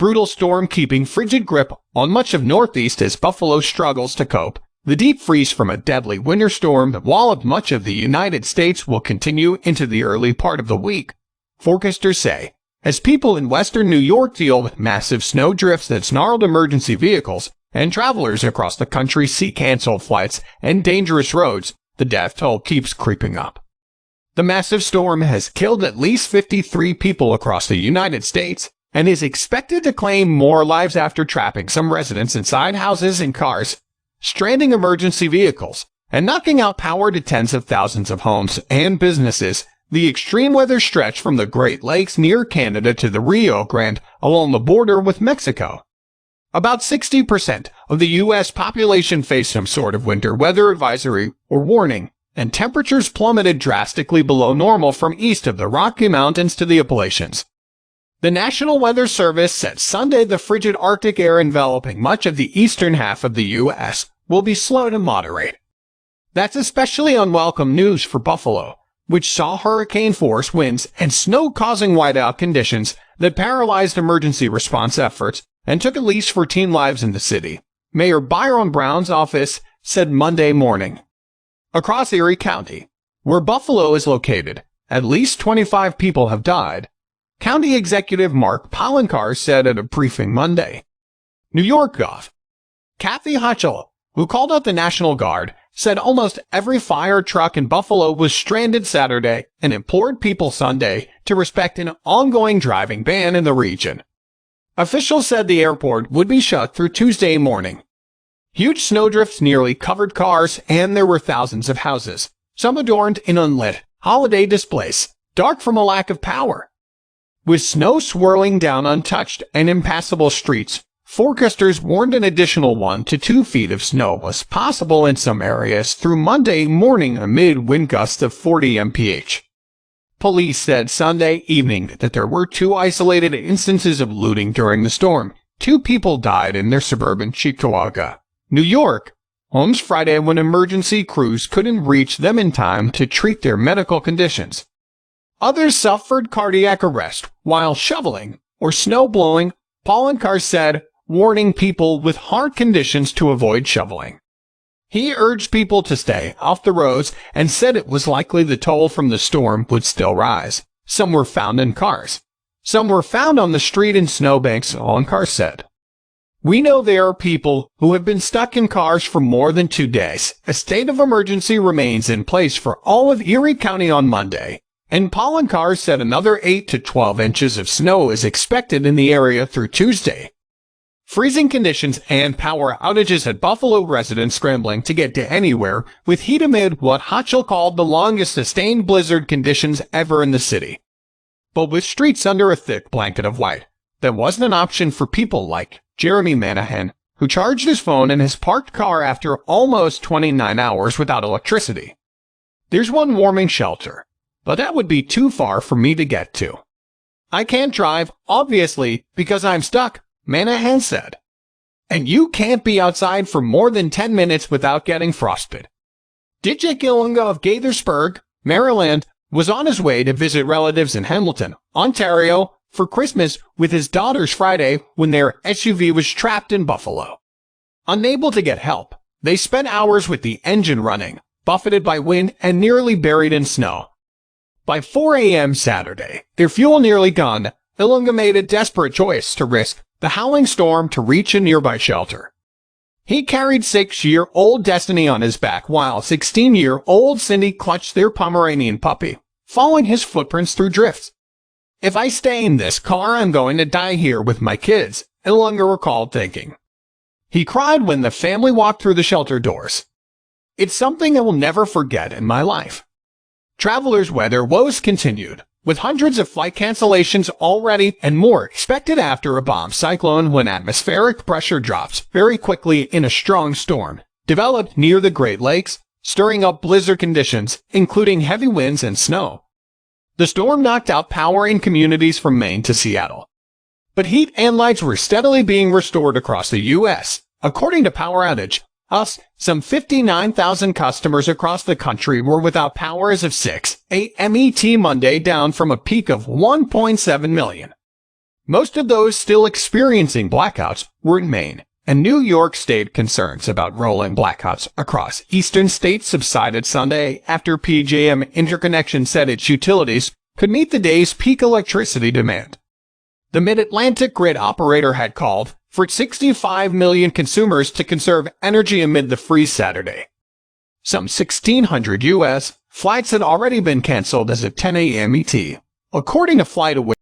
brutal storm keeping frigid grip on much of Northeast as Buffalo struggles to cope. The deep freeze from a deadly winter storm that walloped much of the United States will continue into the early part of the week, forecasters say, as people in western New York deal with massive snow drifts that snarled emergency vehicles, and travelers across the country see canceled flights and dangerous roads. The death toll keeps creeping up. The massive storm has killed at least 53 people across the United States and is expected to claim more lives after trapping some residents inside houses and cars, stranding emergency vehicles, and knocking out power to tens of thousands of homes and businesses. The extreme weather stretched from the Great Lakes near Canada to the Rio Grande along the border with Mexico. About 60% of the U.S. population faced some sort of winter weather advisory or warning, and temperatures plummeted drastically below normal from east of the Rocky Mountains to the Appalachians. The National Weather Service said Sunday the frigid Arctic air enveloping much of the eastern half of the U.S. will be slow to moderate. That's especially unwelcome news for Buffalo, which saw hurricane-force winds and snow-causing whiteout conditions that paralyzed emergency response efforts and took at least 14 lives in the city, Mayor Byron Brown's office said Monday morning. Across Erie County, where Buffalo is located, at least 25 people have died, County Executive Mark Poloncarz said at a briefing Monday. New York Gov. Kathy Hochul, who called out the National Guard, said almost every fire truck in Buffalo was stranded Saturday and implored people Sunday to respect an ongoing driving ban in the region. Officials said the airport would be shut through Tuesday morning. Huge snowdrifts nearly covered cars, and there were thousands of houses, some adorned in unlit holiday displays, dark from a lack of power. With snow swirling down untouched and impassable streets, forecasters warned an additional 1 to 2 feet of snow was possible in some areas through Monday morning amid wind gusts of 40 mph. Police said Sunday evening that there were 2 isolated instances of looting during the storm. 2 people died in their suburban Cheektowaga, New York, homes Friday when emergency crews couldn't reach them in time to treat their medical conditions. Others suffered cardiac arrest while shoveling or snow blowing, Poloncarz said, warning people with heart conditions to avoid shoveling. He urged people to stay off the roads and said it was likely the toll from the storm would still rise. Some were found in cars. Some were found on the street in snowbanks, Poloncarz said. We know there are people who have been stuck in cars for more than 2 days. A state of emergency remains in place for all of Erie County on Monday, and Poloncarz said another 8 to 12 inches of snow is expected in the area through Tuesday. Freezing conditions and power outages had Buffalo residents scrambling to get to anywhere with heat amid what Hochul called the longest sustained blizzard conditions ever in the city. But with streets under a thick blanket of white, that wasn't an option for people like Jeremy Manahan, who charged his phone in his parked car after almost 29 hours without electricity. There's one warming shelter, but that would be too far for me to get to. I can't drive, obviously, because I'm stuck, Manahan said. And you can't be outside for more than 10 minutes without getting frostbite. DJ Gillinga of Gaithersburg, Maryland, was on his way to visit relatives in Hamilton, Ontario, for Christmas with his daughters Friday when their SUV was trapped in Buffalo. Unable to get help, they spent hours with the engine running, buffeted by wind and nearly buried in snow. By 4 a.m. Saturday, their fuel nearly gone, Gillinga made a desperate choice to risk the howling storm to reach a nearby shelter. He carried 6-year-old Destiny on his back while 16-year-old Cindy clutched their Pomeranian puppy, following his footprints through drifts. If I stay in this car, I'm going to die here with my kids, Gillinga recalled thinking. He cried when the family walked through the shelter doors. It's something I will never forget in my life. Travelers' weather woes continued, with hundreds of flight cancellations already and more expected after a bomb cyclone when atmospheric pressure drops very quickly in a strong storm developed near the Great Lakes, stirring up blizzard conditions, including heavy winds and snow. The storm knocked out power in communities from Maine to Seattle. But heat and lights were steadily being restored across the U.S. According to Power Outage Us, some 59,000 customers across the country were without power as of 6 a.m. ET Monday, down from a peak of 1.7 million. Most of those still experiencing blackouts were in Maine, and New York State concerns about rolling blackouts across eastern states subsided Sunday after PJM Interconnection said its utilities could meet the day's peak electricity demand. The Mid-Atlantic grid operator had called for 65 million consumers to conserve energy amid the freeze Saturday. Some 1,600 U.S. flights had already been canceled as of 10 a.m. ET, according to FlightAware.